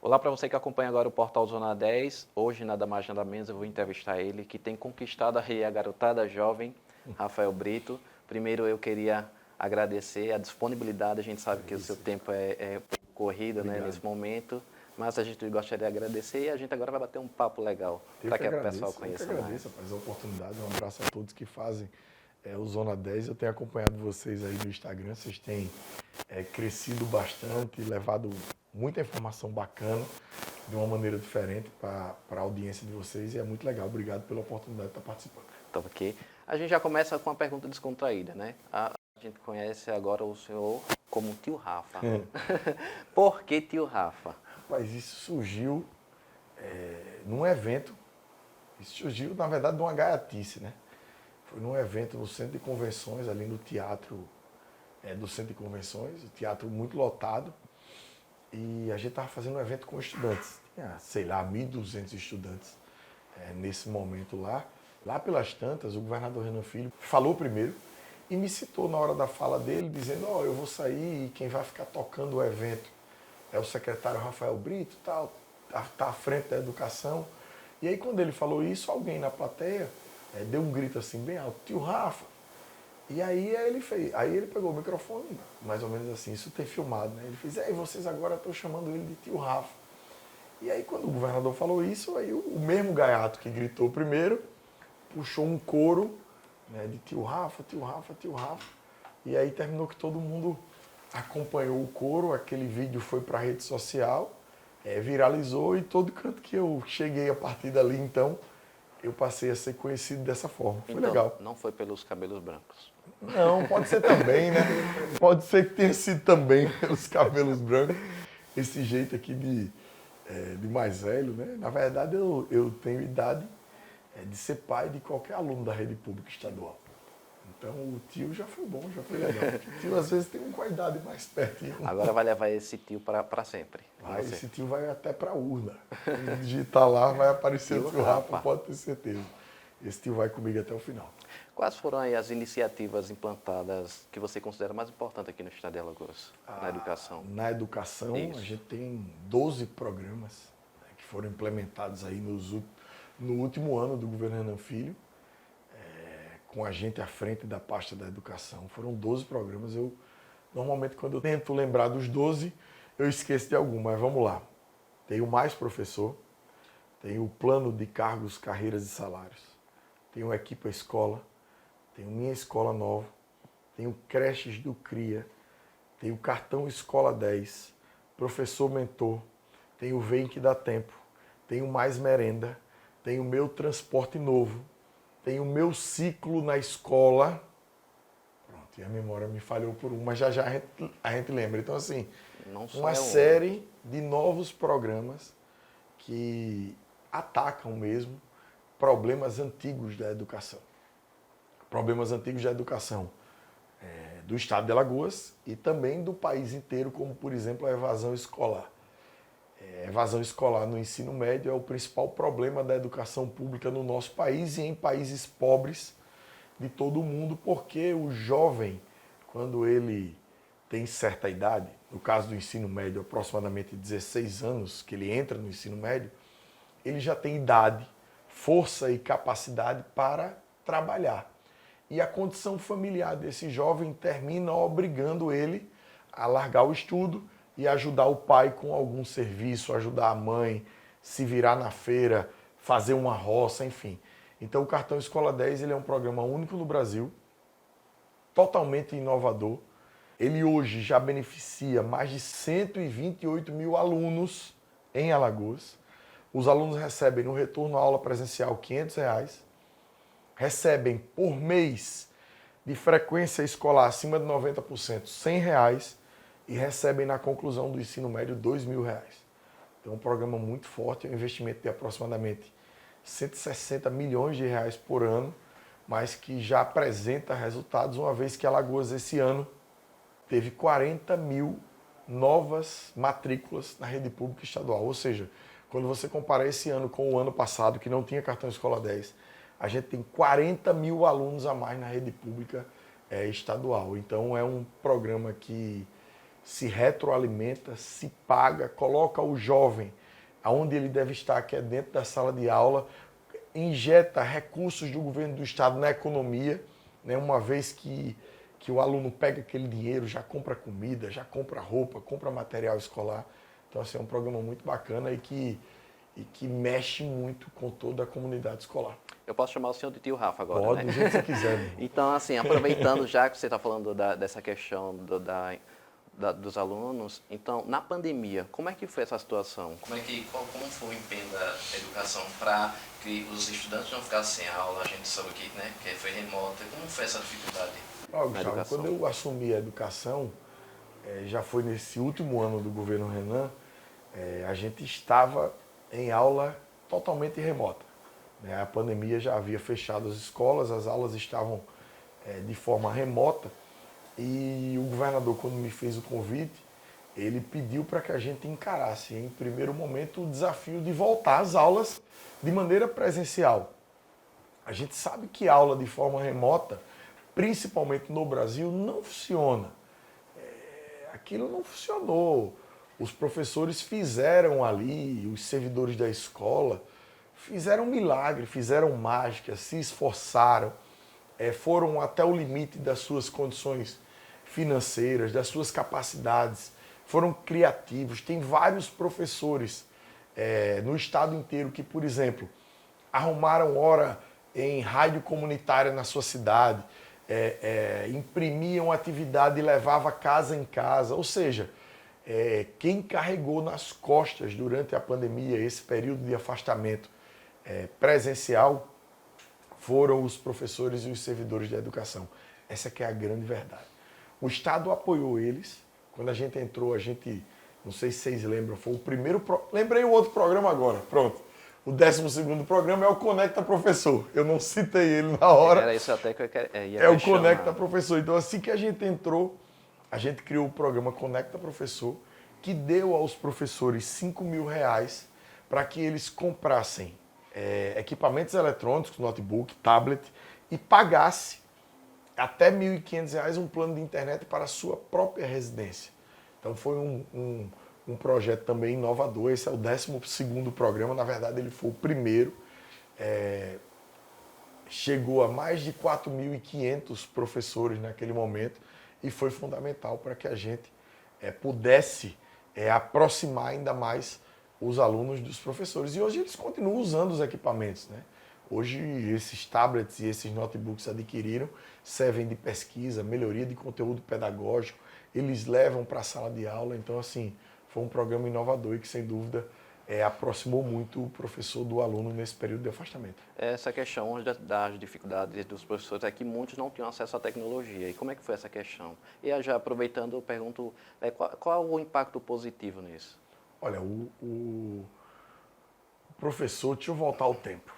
Olá para você que acompanha agora o Portal Zona 10. Hoje, nada mais nada menos, eu vou entrevistar ele, que tem conquistado a garotada jovem, Rafael Brito. Primeiro, eu queria agradecer a disponibilidade. A gente sabe que o seu tempo é corrido, né, nesse momento, mas a gente gostaria de agradecer e a gente agora vai bater um papo legal para que o pessoal conheça mais. Eu que agradeço, rapaz, a oportunidade. Um abraço a todos que fazem o Zona 10. Eu tenho acompanhado vocês aí no Instagram. Vocês têm crescido bastante, levado muita informação bacana de uma maneira diferente para a audiência de vocês e é muito legal. Obrigado pela oportunidade de estar participando. Então, aqui a gente já começa com uma pergunta descontraída, né? A gente conhece agora o senhor como Tio Rafa. Por que Tio Rafa? Rapaz, isso surgiu num evento. Isso surgiu, na verdade, de uma gaiatice, né? Foi num evento no centro de convenções, ali no teatro do centro de convenções, o teatro muito lotado. E a gente estava fazendo um evento com estudantes. Tinha, sei lá, 1.200 estudantes nesse momento lá. Lá pelas tantas, o governador Renan Filho falou primeiro e me citou na hora da fala dele, dizendo, eu vou sair e quem vai ficar tocando o evento é o secretário Rafael Brito, tal, tá à frente da educação. E aí quando ele falou isso, alguém na plateia deu um grito assim bem alto, Tio Rafa. E aí ele pegou o microfone, mais ou menos assim, isso tem filmado, né? Ele fez, e vocês agora estão chamando ele de Tio Rafa. E aí quando o governador falou isso, aí o mesmo gaiato que gritou primeiro, puxou um coro, né, de Tio Rafa, Tio Rafa, Tio Rafa. E aí terminou que todo mundo acompanhou o coro, aquele vídeo foi para a rede social, viralizou e todo canto que eu cheguei a partir dali, então, eu passei a ser conhecido dessa forma. Foi então, legal. Não foi pelos cabelos brancos. Não, pode ser também, né? Pode ser que tenha sido também pelos cabelos brancos, esse jeito aqui de mais velho, né? Na verdade, eu tenho idade de ser pai de qualquer aluno da rede pública estadual. Então, o tio já foi bom, já foi legal. O tio, às vezes, tem uma idade mais perto. Agora vai levar esse tio para sempre. Esse tio vai até para a urna. Quando digitar lá, vai aparecer o tio Rafa, pode ter certeza. Esse tio vai comigo até o final. Quais foram aí as iniciativas implantadas que você considera mais importantes aqui no estado de Alagoas, na educação? Na educação, a gente tem 12 programas que foram implementados aí no último ano do governo Renan Filho, com a gente à frente da pasta da educação. Foram 12 programas. Normalmente, quando eu tento lembrar dos 12, eu esqueço de algum, mas vamos lá. Tem o Mais Professor, tem o Plano de Cargos, Carreiras e Salários, tem o Equipa Escola, tem o Minha Escola Nova, tem o Creches do CRIA, tem o Cartão Escola 10, Professor Mentor, tem o Vem que Dá Tempo, tem o Mais Merenda, tem o Meu Transporte Novo, tem o Meu Ciclo na Escola. Pronto, e a memória me falhou por um, mas já a gente lembra. Então, assim, uma série de novos programas que atacam mesmo problemas antigos da educação. Problemas antigos da educação do estado de Alagoas e também do país inteiro, como, por exemplo, a evasão escolar. A evasão escolar no ensino médio é o principal problema da educação pública no nosso país e em países pobres de todo o mundo, porque o jovem, quando ele tem certa idade, no caso do ensino médio, aproximadamente 16 anos, que ele entra no ensino médio, ele já tem idade, força e capacidade para trabalhar. E a condição familiar desse jovem termina obrigando ele a largar o estudo e ajudar o pai com algum serviço, ajudar a mãe, se virar na feira, fazer uma roça, enfim. Então o Cartão Escola 10 ele é um programa único no Brasil, totalmente inovador. Ele hoje já beneficia mais de 128 mil alunos em Alagoas. Os alunos recebem no retorno à aula presencial R$500, recebem por mês de frequência escolar acima de 90% R$100 e recebem na conclusão do ensino médio R$2.000. Então é um programa muito forte, é um investimento de aproximadamente 160 milhões de reais por ano, mas que já apresenta resultados, uma vez que Alagoas esse ano teve 40 mil novas matrículas na rede pública estadual. Ou seja, quando você compara esse ano com o ano passado, que não tinha Cartão Escola 10, a gente tem 40 mil alunos a mais na rede pública estadual. Então é um programa que se retroalimenta, se paga, coloca o jovem aonde ele deve estar, que é dentro da sala de aula, injeta recursos do governo do estado na economia, né, uma vez que o aluno pega aquele dinheiro, já compra comida, já compra roupa, compra material escolar. Então, assim, é um programa muito bacana e que mexe muito com toda a comunidade escolar. Eu posso chamar o senhor de tio Rafa agora, Pode, né? do jeito que você quiser. Meu irmão. Então, assim, aproveitando já que você está falando dessa questão dos alunos, então, na pandemia, como é que foi essa situação? Como foi o empenho da educação para que os estudantes não ficassem sem aula? A gente soube que foi remota. Como foi essa dificuldade na Gustavo, educação? quando eu assumi a educação, já foi nesse último ano do governo Renan, a gente estava em aula totalmente remota. Né? A pandemia já havia fechado as escolas, as aulas estavam de forma remota e o governador, quando me fez o convite, ele pediu para que a gente encarasse, em primeiro momento, o desafio de voltar às aulas de maneira presencial. A gente sabe que aula de forma remota, principalmente no Brasil, não funciona. Aquilo não funcionou. Os professores fizeram ali, os servidores da escola, fizeram milagre, fizeram mágica, se esforçaram, foram até o limite das suas condições financeiras, das suas capacidades, foram criativos. Tem vários professores no estado inteiro que, por exemplo, arrumaram hora em rádio comunitária na sua cidade, imprimiam atividade e levava casa em casa. Ou seja, quem carregou nas costas durante a pandemia esse período de afastamento presencial foram os professores e os servidores da educação. Essa que é a grande verdade. O Estado apoiou eles. Quando a gente entrou, não sei se vocês lembram, foi o primeiro... Lembrei o outro programa agora, pronto. O 12º programa é o Conecta Professor. Eu não citei ele na hora. Era isso até que eu ia É o questionar. Conecta Professor. Então, assim que a gente entrou, a gente criou o programa Conecta Professor, que deu aos professores R$ 5.000 para que eles comprassem equipamentos eletrônicos, notebook, tablet, e pagasse até R$ 1.500 um plano de internet para a sua própria residência. Então foi um projeto também inovador. Esse é o 12º programa, na verdade ele foi o primeiro. Chegou a mais de 4.500 professores naquele momento e foi fundamental para que a gente pudesse aproximar ainda mais os alunos dos professores. E hoje eles continuam usando os equipamentos, né? Hoje esses tablets e esses notebooks adquiriram servem de pesquisa, melhoria de conteúdo pedagógico, eles levam para a sala de aula. Então, assim, foi um programa inovador e que, sem dúvida, aproximou muito o professor do aluno nesse período de afastamento. Essa questão das dificuldades dos professores é que muitos não tinham acesso à tecnologia. E como é que foi essa questão? E já aproveitando, eu pergunto, qual o impacto positivo nisso? Olha, o professor, deixa eu voltar ao tempo.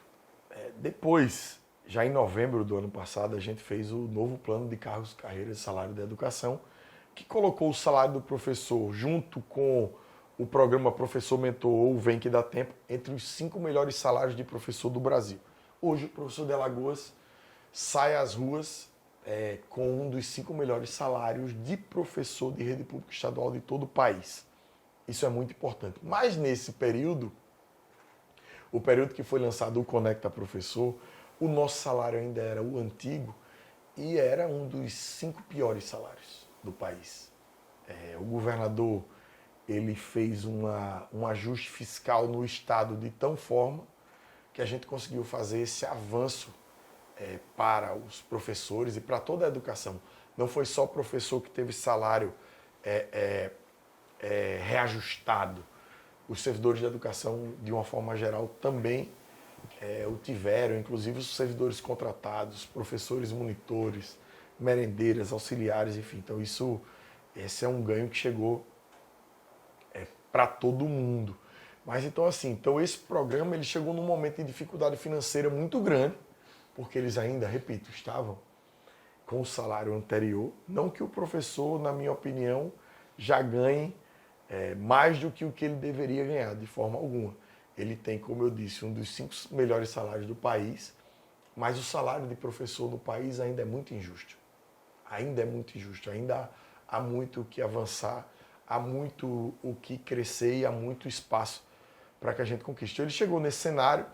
Depois, já em novembro do ano passado, a gente fez o novo plano de cargos, carreiras e salário da educação, que colocou o salário do professor junto com o programa Professor Mentor ou Vem Que Dá Tempo entre os 5 melhores salários de professor do Brasil. Hoje, o professor de Alagoas sai às ruas com um dos 5 melhores salários de professor de rede pública estadual de todo o país. Isso é muito importante. Mas nesse período, o período que foi lançado o Conecta Professor, o nosso salário ainda era o antigo e era um dos 5 piores salários do país. O governador ele fez um ajuste fiscal no estado de tal forma que a gente conseguiu fazer esse avanço para os professores e para toda a educação. Não foi só o professor que teve salário reajustado. Os servidores de educação, de uma forma geral, também o tiveram, inclusive os servidores contratados, professores monitores, merendeiras, auxiliares, enfim. Então, esse é um ganho que chegou para todo mundo. Mas, então, assim, esse programa ele chegou num momento de dificuldade financeira muito grande, porque eles ainda, repito, estavam com o salário anterior. Não que o professor, na minha opinião, já ganhe mais do que o que ele deveria ganhar, de forma alguma. Ele tem, como eu disse, um dos 5 melhores salários do país, mas o salário de professor no país ainda é muito injusto. Ainda é muito injusto, ainda há muito o que avançar há muito o que crescer e há muito espaço para que a gente conquiste. Ele chegou nesse cenário,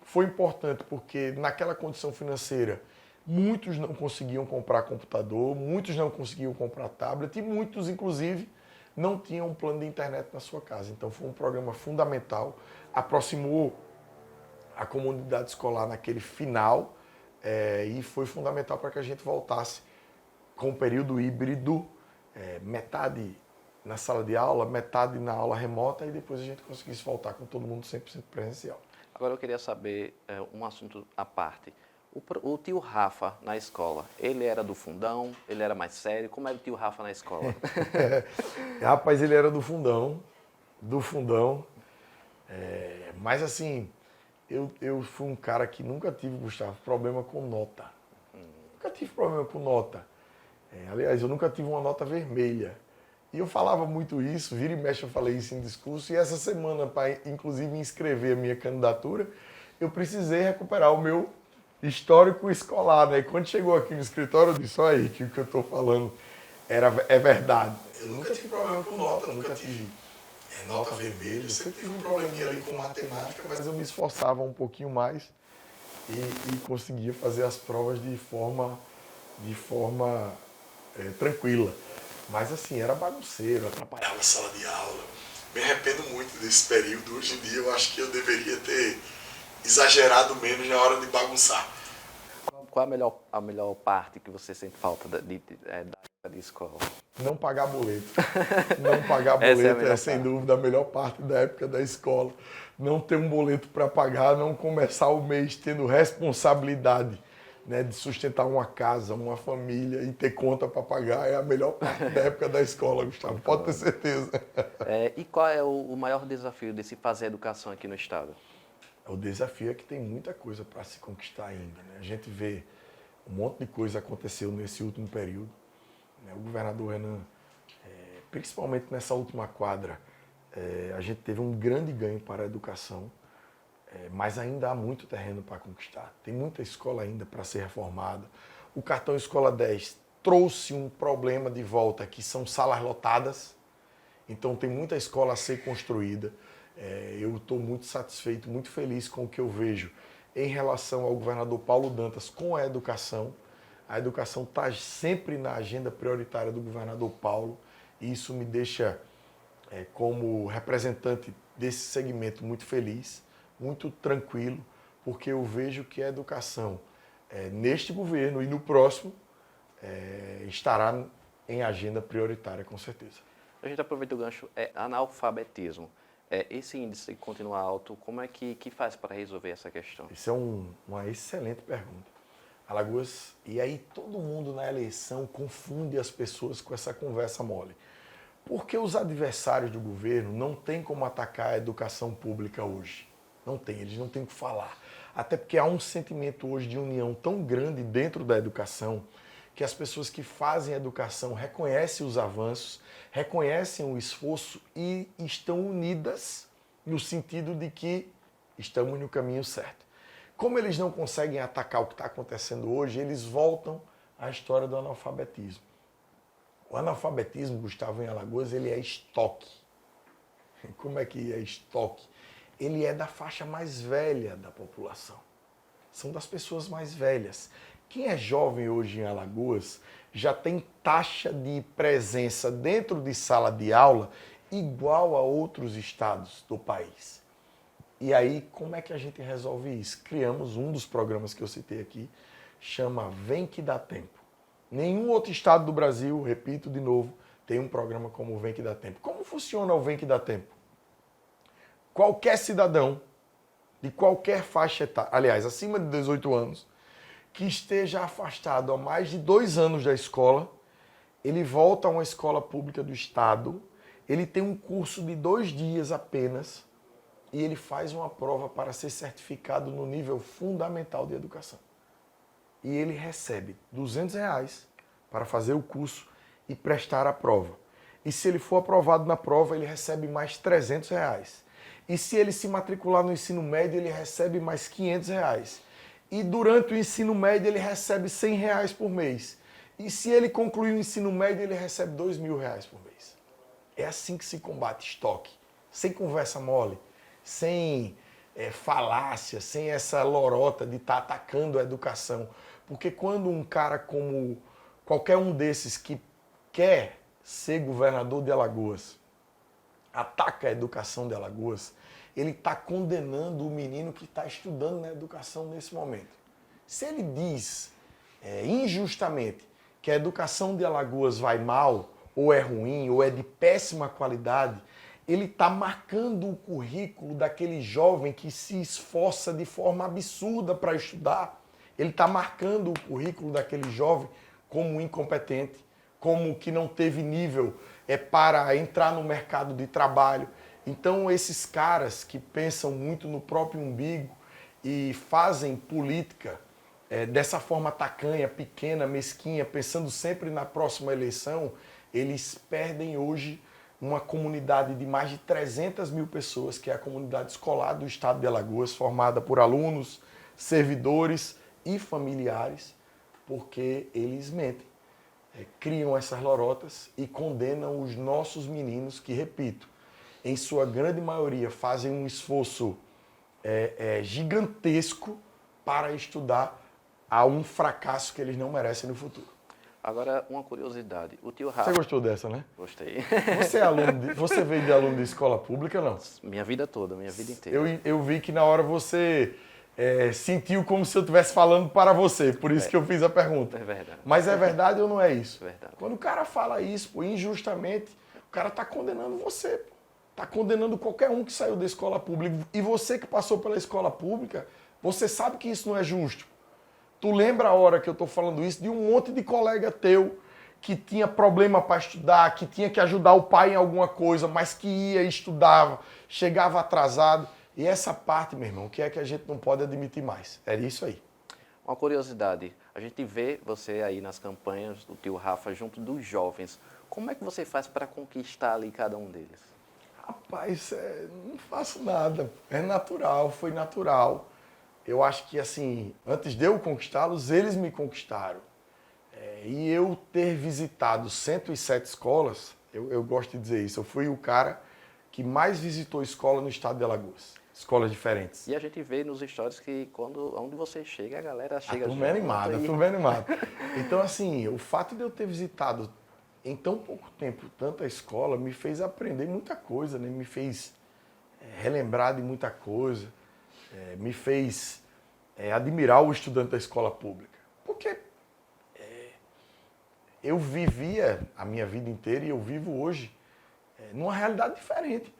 foi importante porque naquela condição financeira muitos não conseguiam comprar computador, muitos não conseguiam comprar tablet e muitos, inclusive, não tinham um plano de internet na sua casa. Então foi um programa fundamental, aproximou a comunidade escolar naquele final e foi fundamental para que a gente voltasse com o período híbrido, metade na sala de aula, metade na aula remota e depois a gente conseguisse voltar com todo mundo 100% presencial. Agora eu queria saber um assunto à parte. O tio Rafa na escola, ele era do fundão? Ele era mais sério? Como era o tio Rafa na escola? Rapaz, ele era do fundão. Mas assim, eu fui um cara que nunca tive, Gustavo, problema com nota. Nunca tive problema com nota. Aliás, eu nunca tive uma nota vermelha. E eu falava muito isso, vira e mexe eu falei isso em discurso. E essa semana, para inclusive inscrever a minha candidatura, eu precisei recuperar o meu histórico escolar, né? E quando chegou aqui no escritório, eu disse, olha aí, que o que eu estou falando é verdade. Eu nunca tive problema com nota, nunca tive nota vermelha. Eu sempre tive um probleminha ali com matemática, mas eu me esforçava um pouquinho mais e conseguia fazer as provas de forma tranquila. Mas assim, era bagunceiro, atrapalhava a sala de aula. Me arrependo muito desse período. Hoje em dia eu acho que eu deveria ter exagerado menos na hora de bagunçar. Qual a melhor parte que você sente falta da época de escola? Não pagar boleto. Não pagar boleto é sem dúvida a melhor parte da época da escola. Não ter um boleto para pagar, não começar o mês tendo responsabilidade, né, de sustentar uma casa, uma família e ter conta para pagar é a melhor parte da época da escola, Gustavo. Pode ter certeza. E qual é o maior desafio de se fazer educação aqui no estado? O desafio é que tem muita coisa para se conquistar ainda, né? A gente vê um monte de coisa aconteceu nesse último período, né? O governador Renan, principalmente nessa última quadra, a gente teve um grande ganho para a educação, mas ainda há muito terreno para conquistar. Tem muita escola ainda para ser reformada. O cartão Escola 10 trouxe um problema de volta, que são salas lotadas. Então tem muita escola a ser construída. Eu estou muito satisfeito, muito feliz com o que eu vejo em relação ao governador Paulo Dantas com a educação. A educação está sempre na agenda prioritária do governador Paulo e isso me deixa, como representante desse segmento, muito feliz, muito tranquilo, porque eu vejo que a educação, neste governo e no próximo, estará em agenda prioritária, com certeza. A gente aproveita o gancho, analfabetismo. Esse índice continua alto, como é que faz para resolver essa questão? Isso é uma excelente pergunta. Alagoas, e aí todo mundo na eleição confunde as pessoas com essa conversa mole. Porque os adversários do governo não têm como atacar a educação pública hoje. Não tem, eles não têm o que falar. Até porque há um sentimento hoje de união tão grande dentro da educação que as pessoas que fazem a educação reconhecem os avanços, reconhecem o esforço e estão unidas no sentido de que estamos no caminho certo. Como eles não conseguem atacar o que está acontecendo hoje, eles voltam à história do analfabetismo. O analfabetismo, Gustavo, em Alagoas, ele é estoque. Como é que é estoque? Ele é da faixa mais velha da população. São das pessoas mais velhas. Quem é jovem hoje em Alagoas já tem taxa de presença dentro de sala de aula igual a outros estados do país. E aí, como é que a gente resolve isso? Criamos um dos programas que eu citei aqui, chama Vem Que Dá Tempo. Nenhum outro estado do Brasil, repito de novo, tem um programa como o Vem Que Dá Tempo. Como funciona o Vem Que Dá Tempo? Qualquer cidadão de qualquer faixa etária, aliás, acima de 18 anos, que esteja afastado há mais de 2 anos da escola, ele volta a uma escola pública do estado, ele tem um curso de 2 dias apenas e ele faz uma prova para ser certificado no nível fundamental de educação. E ele recebe R$200 para fazer o curso e prestar a prova. E se ele for aprovado na prova, ele recebe mais R$300. E se ele se matricular no ensino médio, ele recebe mais R$500. E durante o ensino médio, ele recebe R$100 por mês. E se ele concluir o ensino médio, ele recebe R$2.000 por mês. É assim que se combate estoque. Sem conversa mole, sem falácia, sem essa lorota de estar atacando a educação. Porque quando um cara como qualquer um desses que quer ser governador de Alagoas ataca a educação de Alagoas, ele está condenando o menino que está estudando na educação nesse momento. Se ele diz injustamente que a educação de Alagoas vai mal, ou é ruim, ou é de péssima qualidade, ele está marcando o currículo daquele jovem que se esforça de forma absurda para estudar. Ele está marcando o currículo daquele jovem como incompetente, como que não teve nível para entrar no mercado de trabalho. Então, esses caras que pensam muito no próprio umbigo e fazem política dessa forma tacanha, pequena, mesquinha, pensando sempre na próxima eleição, eles perdem hoje uma comunidade de mais de 300 mil pessoas, que é a comunidade escolar do estado de Alagoas, formada por alunos, servidores e familiares, porque eles mentem, criam essas lorotas e condenam os nossos meninos que, repito, em sua grande maioria fazem um esforço gigantesco para estudar a um fracasso que eles não merecem no futuro. Agora, uma curiosidade. O tio Rafa... Você gostou dessa, né? Gostei. Você veio de aluno de escola pública, não? Minha vida toda, minha vida inteira. Eu vi que na hora você sentiu como se eu estivesse falando para você, por isso que eu fiz a pergunta. É verdade. Mas é verdade ou não é isso? É verdade. Quando o cara fala isso, pô, injustamente, o cara está condenando você. Está condenando qualquer um que saiu da escola pública. E você que passou pela escola pública, você sabe que isso não é justo. Tu lembra a hora que eu estou falando isso de um monte de colega teu que tinha problema para estudar, que tinha que ajudar o pai em alguma coisa, mas que ia, estudava, chegava atrasado. E essa parte, meu irmão, que é que a gente não pode admitir mais. Era isso aí. Uma curiosidade. A gente vê você aí nas campanhas do tio Rafa junto dos jovens. Como é que você faz para conquistar ali cada um deles? Rapaz, não faço nada. É natural, foi natural. Eu acho que, assim, antes de eu conquistá-los, eles me conquistaram. E eu ter visitado 107 escolas, eu gosto de dizer isso, eu fui o cara que mais visitou escola no estado de Alagoas. Escolas diferentes. E a gente vê nos stories que onde você chega, a galera chega Turma é animada, e... turma é animada. Então, assim, o fato de eu ter visitado em tão pouco tempo tanta escola me fez aprender muita coisa, né? Me fez relembrar de muita coisa. Me fez admirar o estudante da escola pública. Porque eu vivia a minha vida inteira e eu vivo hoje numa realidade diferente.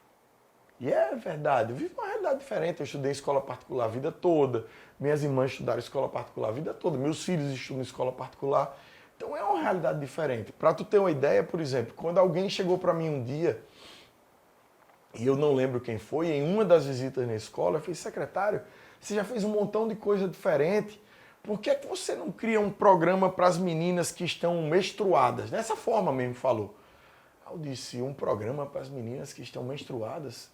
E é verdade, eu vivo uma realidade diferente. Eu estudei em escola particular a vida toda, minhas irmãs estudaram em escola particular a vida toda, meus filhos estudam em escola particular. Então é uma realidade diferente. Para tu ter uma ideia, por exemplo, quando alguém chegou para mim um dia, e eu não lembro quem foi, em uma das visitas na escola, eu falei, secretário, você já fez um montão de coisa diferente, por que você não cria um programa para as meninas que estão menstruadas? Dessa forma mesmo falou. Eu disse, um programa para as meninas que estão menstruadas?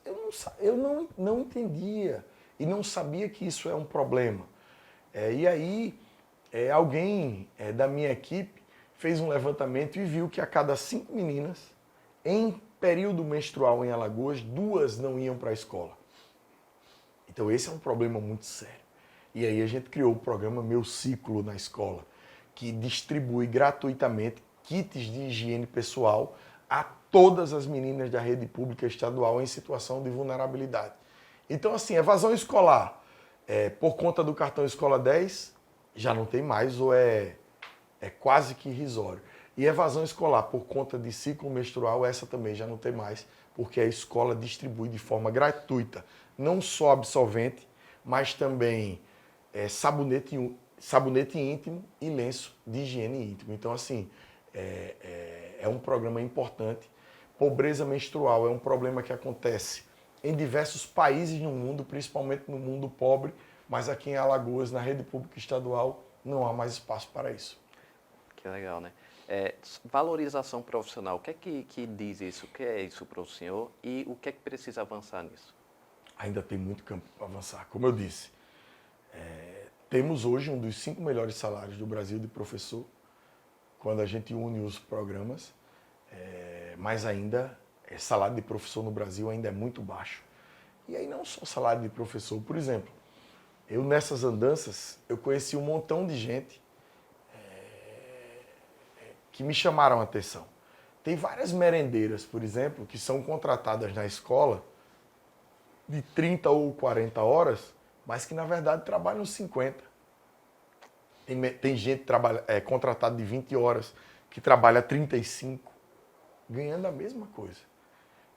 Eu não entendia e não sabia que isso é um problema. E aí, alguém da minha equipe fez um levantamento e viu que a cada 5 meninas, em período menstrual em Alagoas, 2 não iam para a escola. Então esse é um problema muito sério. E aí a gente criou o programa Meu Ciclo na Escola, que distribui gratuitamente kits de higiene pessoal a todas as meninas da rede pública estadual em situação de vulnerabilidade. Então, assim, evasão escolar, por conta do cartão Escola 10, já não tem mais ou é quase que irrisório. E evasão escolar por conta de ciclo menstrual, essa também já não tem mais, porque a escola distribui de forma gratuita, não só absorvente, mas também sabonete íntimo e lenço de higiene íntimo. Então, assim, é um programa importante. Pobreza menstrual é um problema que acontece em diversos países no mundo, principalmente no mundo pobre, mas aqui em Alagoas, na rede pública estadual, não há mais espaço para isso. Que legal, né? Valorização profissional, o que é que diz isso? O que é isso para o senhor e o que é que precisa avançar nisso? Ainda tem muito campo para avançar. Como eu disse, temos hoje um dos 5 melhores salários do Brasil de professor, quando a gente une os programas, mas ainda salário de professor no Brasil ainda é muito baixo. E aí não só salário de professor, por exemplo, eu nessas andanças, eu conheci um montão de gente que me chamaram a atenção. Tem várias merendeiras, por exemplo, que são contratadas na escola de 30 ou 40 horas, mas que na verdade trabalham 50. Tem gente contratada de 20 horas que trabalha 35, ganhando a mesma coisa.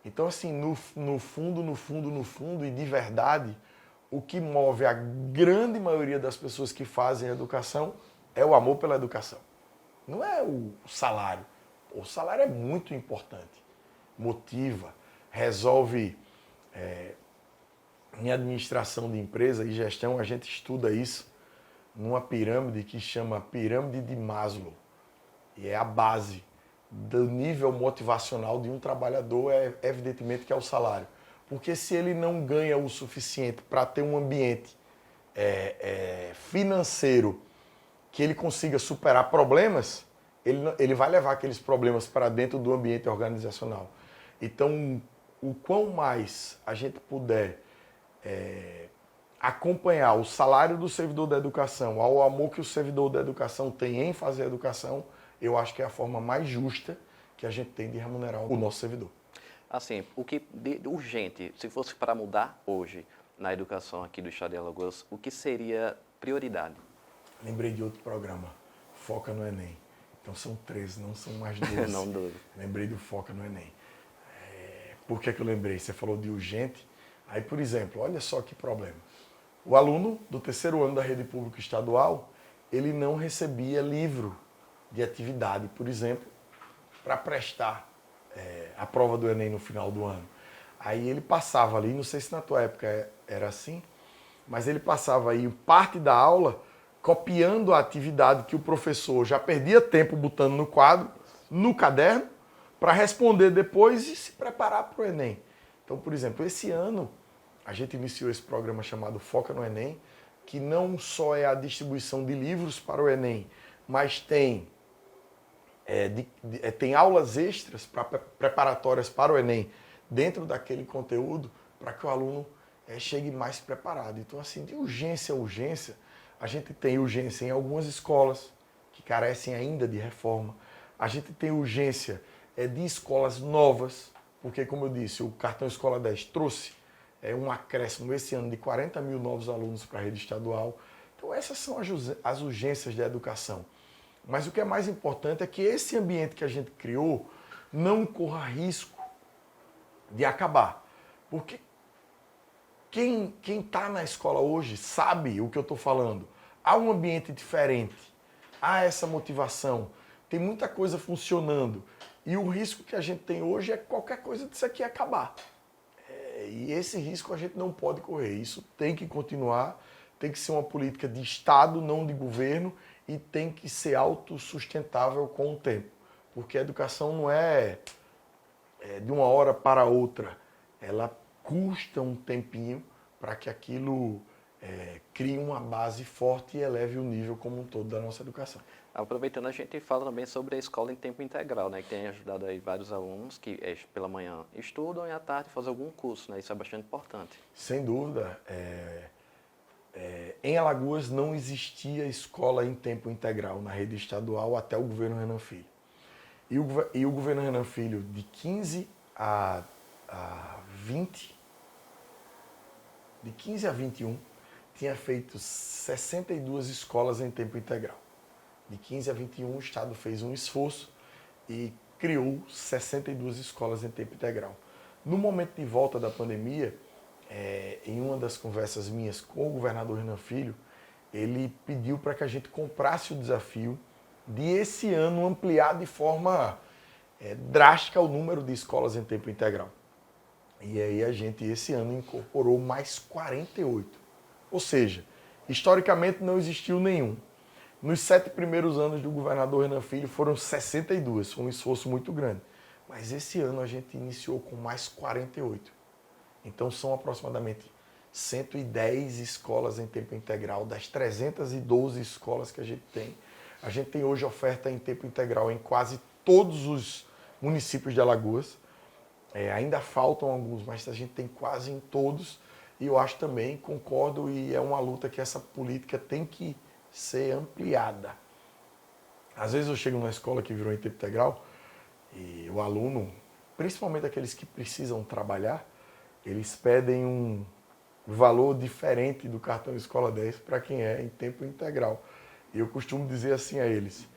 Então, assim, no fundo, e de verdade, o que move a grande maioria das pessoas que fazem educação é o amor pela educação. Não é o salário. O salário é muito importante. Motiva, resolve. Em administração de empresa e gestão, a gente estuda isso numa pirâmide que chama Pirâmide de Maslow. E é a base do nível motivacional de um trabalhador, evidentemente que é o salário. Porque se ele não ganha o suficiente para ter um ambiente financeiro que ele consiga superar problemas, ele vai levar aqueles problemas para dentro do ambiente organizacional. Então, o quão mais a gente puder acompanhar o salário do servidor da educação, ao amor que o servidor da educação tem em fazer a educação, eu acho que é a forma mais justa que a gente tem de remunerar o nosso servidor. Assim, o que de urgente, se fosse para mudar hoje na educação aqui do estado de Alagoas, o que seria prioridade? Lembrei de outro programa, Foca no Enem. Então são 13, não são mais 12. Não, 12. Lembrei do Foca no Enem. Por que eu lembrei? Você falou de urgente. Aí, por exemplo, olha só que problema. O aluno do terceiro ano da rede pública estadual, ele não recebia livro de atividade, por exemplo, para prestar a prova do Enem no final do ano. Aí ele passava ali, não sei se na tua época era assim, mas ele passava aí parte da aula copiando a atividade que o professor já perdia tempo botando no quadro, no caderno, para responder depois e se preparar para o Enem. Então, por exemplo, esse ano a gente iniciou esse programa chamado Foca no Enem, que não só é a distribuição de livros para o Enem, mas tem aulas extras preparatórias para o Enem dentro daquele conteúdo para que o aluno chegue mais preparado. Então, assim, de urgência a urgência, a gente tem urgência em algumas escolas que carecem ainda de reforma. A gente tem urgência de escolas novas, porque, como eu disse, o Cartão Escola 10 trouxe um acréscimo esse ano de 40 mil novos alunos para a rede estadual. Então, essas são as urgências da educação. Mas o que é mais importante é que esse ambiente que a gente criou não corra risco de acabar. Porque quem está na escola hoje sabe o que eu estou falando. Há um ambiente diferente, há essa motivação, tem muita coisa funcionando. E o risco que a gente tem hoje é qualquer coisa disso aqui acabar. E esse risco a gente não pode correr. Isso tem que continuar, tem que ser uma política de Estado, não de governo, e tem que ser autossustentável com o tempo. Porque a educação não é de uma hora para outra. Ela custa um tempinho para que aquilo crie uma base forte e eleve o nível como um todo da nossa educação. Aproveitando, a gente fala também sobre a escola em tempo integral, né, que tem ajudado aí vários alunos que pela manhã estudam e à tarde fazem algum curso, né, isso é bastante importante. Sem dúvida. Em Alagoas não existia escola em tempo integral na rede estadual até o governo Renan Filho. E o governo Renan Filho, de 15 a 20, de 15 a 21, tinha feito 62 escolas em tempo integral. De 15 a 21, o Estado fez um esforço e criou 62 escolas em tempo integral. No momento de volta da pandemia, em uma das conversas minhas com o governador Renan Filho, ele pediu para que a gente comprasse o desafio de esse ano ampliar de forma drástica o número de escolas em tempo integral. E aí a gente, esse ano, incorporou mais 48. Ou seja, historicamente não existiu nenhum. Nos 7 primeiros anos do governador Renan Filho foram 62, foi um esforço muito grande. Mas esse ano a gente iniciou com mais 48. Então são aproximadamente 110 escolas em tempo integral, das 312 escolas que a gente tem. A gente tem hoje oferta em tempo integral em quase todos os municípios de Alagoas. Ainda faltam alguns, mas a gente tem quase em todos. E eu acho também, concordo, e é uma luta que essa política tem que ser ampliada. Às vezes eu chego numa escola que virou em tempo integral e o aluno, principalmente aqueles que precisam trabalhar, eles pedem um valor diferente do cartão Escola 10 para quem é em tempo integral. E eu costumo dizer assim a eles: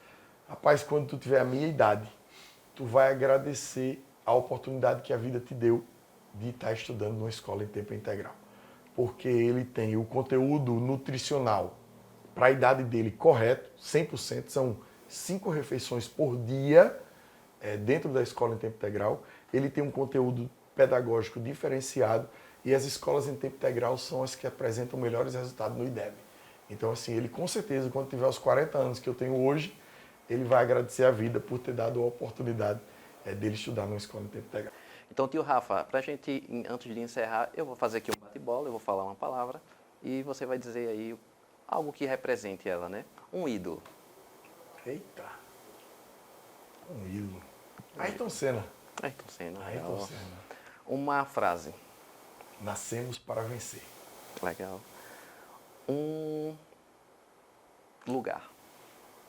rapaz, quando tu tiver a minha idade, tu vai agradecer a oportunidade que a vida te deu de estar estudando numa escola em tempo integral. Porque ele tem o conteúdo nutricional para a idade dele correto, 100%, são 5 refeições por dia dentro da escola em tempo integral. Ele tem um conteúdo pedagógico diferenciado e as escolas em tempo integral são as que apresentam melhores resultados no IDEB. Então, assim, ele com certeza, quando tiver os 40 anos que eu tenho hoje, ele vai agradecer a vida por ter dado a oportunidade dele estudar numa escola em tempo integral. Então, tio Rafa, para a gente, antes de encerrar, eu vou fazer aqui um bate-bola, eu vou falar uma palavra e você vai dizer aí algo que represente ela, né? Um ídolo. Eita! Um ídolo. Ayrton Senna. Ayrton Senna. Ayrton Senna. Uma frase. Nascemos para vencer. Legal. Um lugar.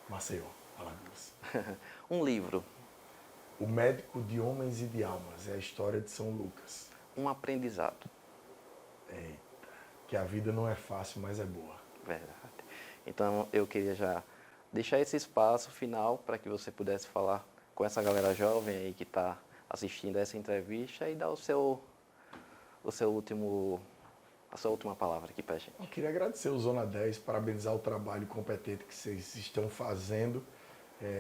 Maceió, Alagoas. Um livro. O Médico de Homens e de Almas, é a história de São Lucas. Um aprendizado. Eita, que a vida não é fácil, mas é boa. Verdade. Então, eu queria já deixar esse espaço final para que você pudesse falar com essa galera jovem aí que está assistindo essa entrevista e dar a sua última palavra aqui para a gente. Eu queria agradecer o Zona 10, parabenizar o trabalho competente que vocês estão fazendo.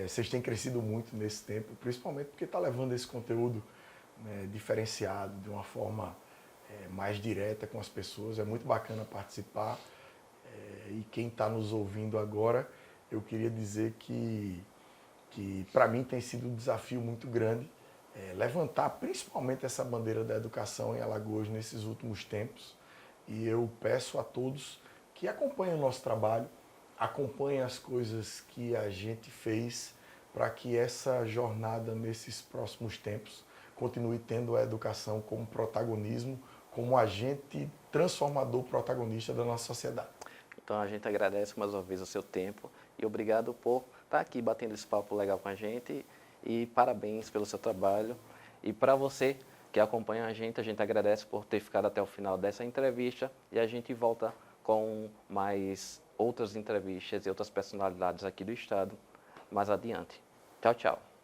Vocês têm crescido muito nesse tempo, principalmente porque está levando esse conteúdo diferenciado, de uma forma mais direta com as pessoas. É muito bacana participar. E quem está nos ouvindo agora, eu queria dizer que para mim tem sido um desafio muito grande levantar principalmente essa bandeira da educação em Alagoas nesses últimos tempos. E eu peço a todos que acompanhem o nosso trabalho, acompanhem as coisas que a gente fez para que essa jornada nesses próximos tempos continue tendo a educação como protagonismo, como agente transformador protagonista da nossa sociedade. Então a gente agradece mais uma vez o seu tempo e obrigado por estar aqui batendo esse papo legal com a gente e parabéns pelo seu trabalho. E para você que acompanha a gente agradece por ter ficado até o final dessa entrevista e a gente volta com mais outras entrevistas e outras personalidades aqui do estado mais adiante. Tchau, tchau.